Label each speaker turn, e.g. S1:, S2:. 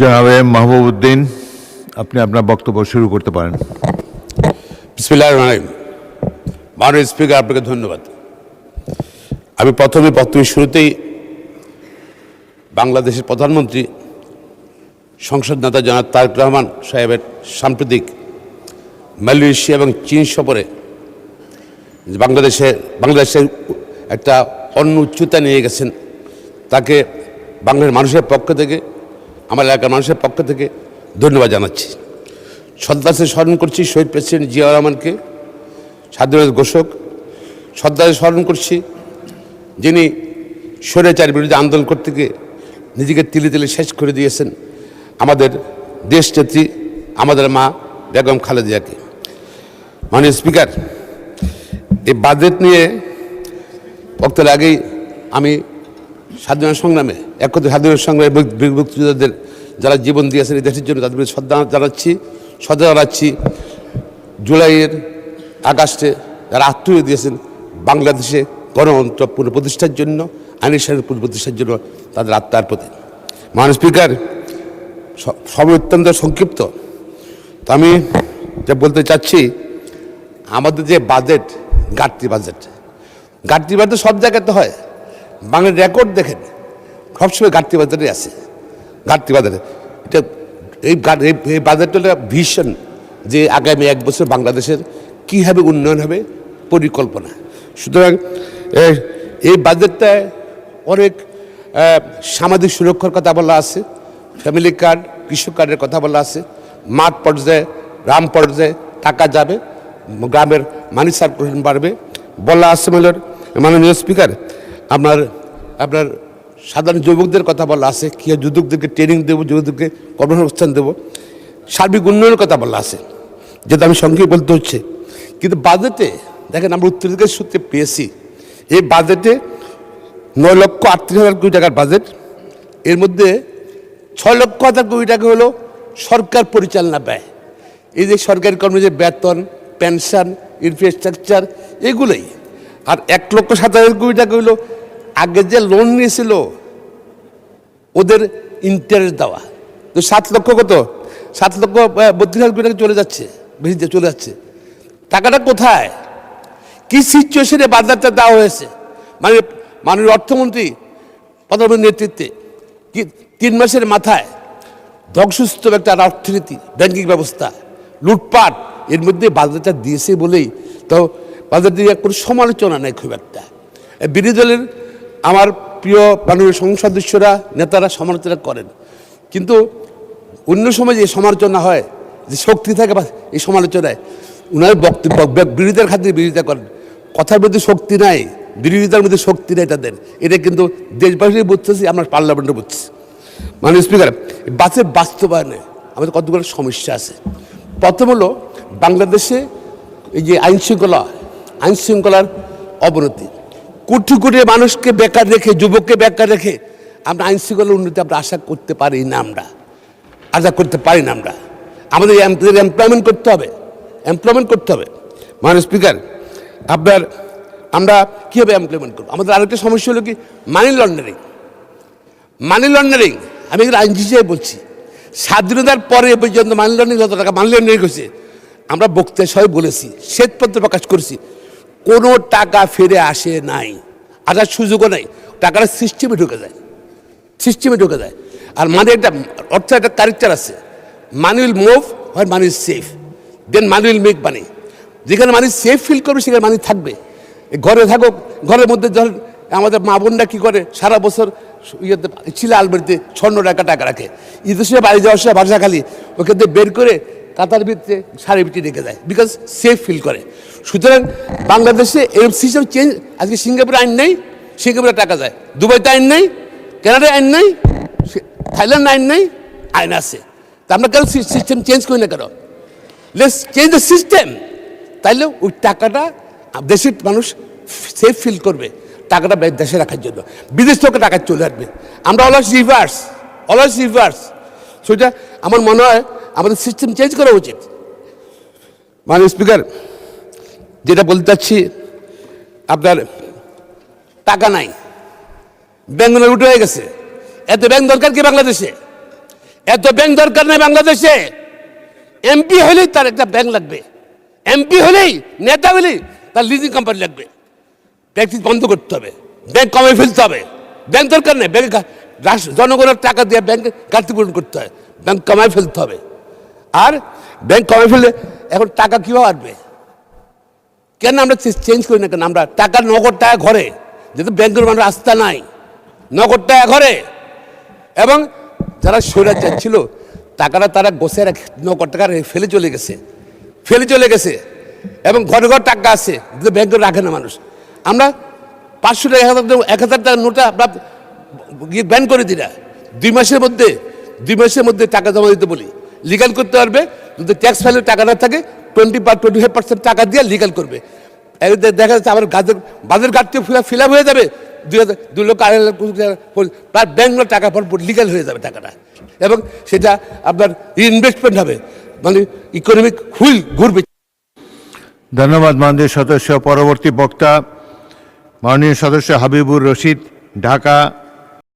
S1: জনাব মাহবুব উদ্দিন, আপনি আপনার বক্তব্য শুরু করতে পারেন।
S2: বিসমিল্লাহির রহমানির রহিম। মাননীয় স্পিকার, আপনাকে ধন্যবাদ। আমি প্রথমে বক্তব্যের শুরুতেই বাংলাদেশের প্রধানমন্ত্রী সংসদ নেতা জনাব তারেক রহমান সাহেবের সাম্প্রতিক মালয়েশিয়া এবং চীন সফরে বাংলাদেশের একটা অন্য উচ্চতা নিয়ে গেছেন, তাকে বাংলাদেশের মানুষের পক্ষ থেকে, আমার এলাকার মানুষের পক্ষ থেকে ধন্যবাদ জানাচ্ছি। শ্রদ্ধার সাথে স্মরণ করছি শহীদ প্রেসিডেন্ট জিয়াউর রহমানকে, স্বাধীনতার ঘোষক। শ্রদ্ধার সাথে স্মরণ করছি যিনি স্বৈরাচারের বিরুদ্ধে আন্দোলন করতে গিয়ে নিজেকে তিলে তিলে শেষ করে দিয়েছেন আমাদের দেশনেত্রী, আমাদের মা বেগম খালেদা জিয়াকে। মাননীয় স্পিকার, এই বাজেট নিয়ে বক্তার আগেই আমি স্বাধীনতা সংগ্রামে স্বাধীনতা সংগ্রামে মুক্তিযোদ্ধাদের যারা জীবন দিয়েছেন এই দেশের জন্য তাদের প্রতি শ্রদ্ধা জানাচ্ছি। জুলাইয়ের আগস্টে যারা আত্মীয় দিয়েছেন বাংলাদেশে গণতন্ত্র পুনঃপ্রতিষ্ঠার জন্য, আইনি শাসন পুনঃপ্রতিষ্ঠার জন্য তাদের আত্মার প্রতি। মাননীয় স্পিকার, সময় অত্যন্ত সংক্ষিপ্ত, তো আমি যা বলতে চাচ্ছি, আমাদের যে বাজেট ঘাটতি বাজেট সব জায়গাতে হয়। বাংলার রেকর্ড দেখেন, সবসময় ঘাটতি বাজেটই আছে। ঘাটতি বাজেট এটা এই বাজেটটা ভিশন যে আগামী 1 বছর বাংলাদেশের কীভাবে উন্নয়ন হবে পরিকল্পনা। সুতরাং এই বাজেটটায় অনেক সামাজিক সুরক্ষার কথা বলা আছে, ফ্যামিলি কার্ড, কৃষক কার্ডের কথা বলা আছে, মাঠ পর্যায়ে গ্রাম পর্যায়ে টাকা যাবে, গ্রামের মানি সার্কুলেশন বাড়বে বলা আছে। মাননীয় স্পিকার, আপনার সাধারণ যুবকদের কথা বলা আছে, কী যুবকদেরকে ট্রেনিং দেবো, যুবকদেরকে কর্মসংস্থান দেবো, সার্বিক উন্নয়নের কথা বলা আছে, যেটা আমি সংক্ষেপে বলতে হচ্ছে। কিন্তু বাজেটে দেখেন, আমরা উত্তরাধিকার সূত্রে পেয়েছি এই বাজেটে 9,38,000 কোটি টাকার বাজেট। এর মধ্যে 6,00,000 কোটি টাকা হলো সরকার পরিচালনা ব্যয়। এই যে সরকারি কর্মীদের বেতন, পেনশন, ইনফ্রাস্ট্রাকচার এগুলোই। আর 1,07,000 কোটি টাকা হলো আগে যে লোন নিয়েছিল ওদের ইন্টারেস্ট দেওয়া। তো 7,32,000 কোটি টাকা চলে যাচ্ছে। টাকাটা কোথায়, কি সিচুয়েশনে বাজারটা দেওয়া হয়েছে? মাননীয় অর্থমন্ত্রী প্রধানমন্ত্রীর নেতৃত্বে 3 মাসের মাথায় ধ্বংসস্তূপ একটা অর্থনীতি, ব্যাংকিং ব্যবস্থা, লুটপাট, এর মধ্যে বাজেটটা দিয়েছে বলেই তো বাজেট দিয়ে কোনো সমালোচনা নেই খুব একটা। বিরোধী দলের আমার প্রিয় মাননীয় সংসদ সদস্যরা, নেতারা সমালোচনা করেন, কিন্তু অন্য সময় যে সমালোচনা হয়, যে শক্তি থাকে এই সমালোচনায়, ওনার বক্তব্য বিরোধিতার খাতিরে বিরোধিতা করেন। কথার মধ্যে শক্তি নাই, বিরোধিতার মধ্যে শক্তি নেই তাদের। এটা কিন্তু দেশবাসী বুঝতেছি, আমরা পার্লামেন্টে বুঝছি। মাননীয় স্পিকার, বাজেট বাস্তবায়নে আমাদের কতগুলো সমস্যা আছে। প্রথম হলো বাংলাদেশে এই যে আইন শৃঙ্খলার অবনতি। কোটি কোটি মানুষকে বেকার রেখে, যুবককে বেকার রেখে আমরা আইন শৃঙ্খলার উন্নতি আমরা আশা করতে পারি না। আমরা আমাদের এমপ্লয়মেন্ট করতে হবে। মাননীয় স্পিকার, আমরা কীভাবে এমপ্লয়মেন্ট করবো? আমাদের আরেকটা সমস্যা হলো কি, মানি লন্ডারিং। আমি আইনজীবী হিসেবে বলছি, স্বাধীনতার পরে পর্যন্ত মানি লন্ডারিং যত টাকা মানি লন্ডারিং হয়েছে, আমরা বক্তৃতা সবাই বলেছি, শ্বেতপত্র প্রকাশ করেছি, কোনো টাকা ফিরে আসে নাই, আসার সুযোগও নাই। টাকাটা সিস্টেমে ঢুকে যায়। আর মানে একটা একটা ক্যারেক্টার আছে, মানি উইল মুভ হয়, money is safe, then money will make money. যেখানে মানি সেফ ফিল করবে সেখানে মানি থাকবে। ঘরে থাকুক, ঘরের মধ্যে ধরেন আমাদের মা বোনরা কী করে, সারা বছর ইয়েতে ছিলে আলমারিতে স্বর্ণ টাকা রাখে, ঈদের সময় বাড়ি যাওয়ার সময় বাসা খালি ওখান থেকে বের করে কাতার ভিতরে শাড়ি ভিতরে রেখে দেয়, বিকজ সেফ ফিল করে। সুতরাং বাংলাদেশে এরকম সিস্টেম চেঞ্জ। আজকে সিঙ্গাপুরে আইন নেই, সিঙ্গাপুরে টাকা যায়, দুবাইতে আইন নেই, কানাডায় আইন নেই, থাইল্যান্ডে আইন নেই, আইন আছে। তা আমরা কেন সিস্টেম চেঞ্জ করি না কেন? Let's change the system. তাইলে ওই টাকাটা দেশের মানুষ সেফ ফিল করবে, টাকাটা দেশে রাখার জন্য। বিদেশ থেকে টাকা চলে আসবে। আমরা অলওয়েজ রিভার্স। সেটা আমার মনে হয় আমাদের সিস্টেম চেঞ্জ করা উচিত। মাননীয় স্পিকার, যেটা বলতে চাচ্ছি, আপনার টাকা নাই, ব্যাংক উঠে হয়ে গেছে। এত ব্যাংক দরকার কি বাংলাদেশে? এত ব্যাংক দরকার নেই বাংলাদেশে। এমপি হলেই তার একটা ব্যাংক লাগবে, এমপি হলেই নেতা হলেই তার লিজিং কোম্পানি লাগবে। ট্যাক্স বন্ধ করতে হবে, ব্যাংক কমে ফেলতে হবে। ব্যাংক দরকার নেই, ব্যাংক জনগণের টাকা দিয়ে ব্যাংকে ঘাটতি পূরণ করতে হয়, ব্যাংক কমায় ফেলতে হবে। আর ব্যাংক কমে ফেললে এখন টাকা কীভাবে আসবে? কেন আমরা চেঞ্জ করি না কেন? আমরা টাকা নগদ টাকা ঘরে, যেহেতু ব্যাংকের মানুষ আস্থা নাই, নগদ টাকা ঘরে। এবং যারা স্বৈরাচার ছিল টাকাটা তারা গোছে রাখে, নগদ টাকা ফেলে চলে গেছে এবং ঘরে ঘর টাকা আছে, ব্যাংকে রাখে না মানুষ। আমরা 500 টাকা 1000 টাকার নোটা আমরা ব্যান করে দিই না। 2 মাসের মধ্যে টাকা জমা দিতে বলি, লিগাল করতে পারবে। যদি ট্যাক্স ফাইলে টাকা না থাকে 25% টাকা দিয়ে লিগাল করবে। দেখা যাচ্ছে আবার বাজার ঘাটতে ফিল আপ হয়ে যাবে, 2 লক্ষ 2.5 লাখ প্রায় ব্যাংকের টাকা পর লিগাল হয়ে যাবে টাকাটা, এবং সেটা আপনার ইনভেস্টমেন্ট হবে, মানে ইকোনমিক হুইল ঘুরবে।
S1: ধন্যবাদ মাননীয় সদস্য। পরবর্তী বক্তা মাননীয় সদস্য হাবিবুর রশিদ, ঢাকা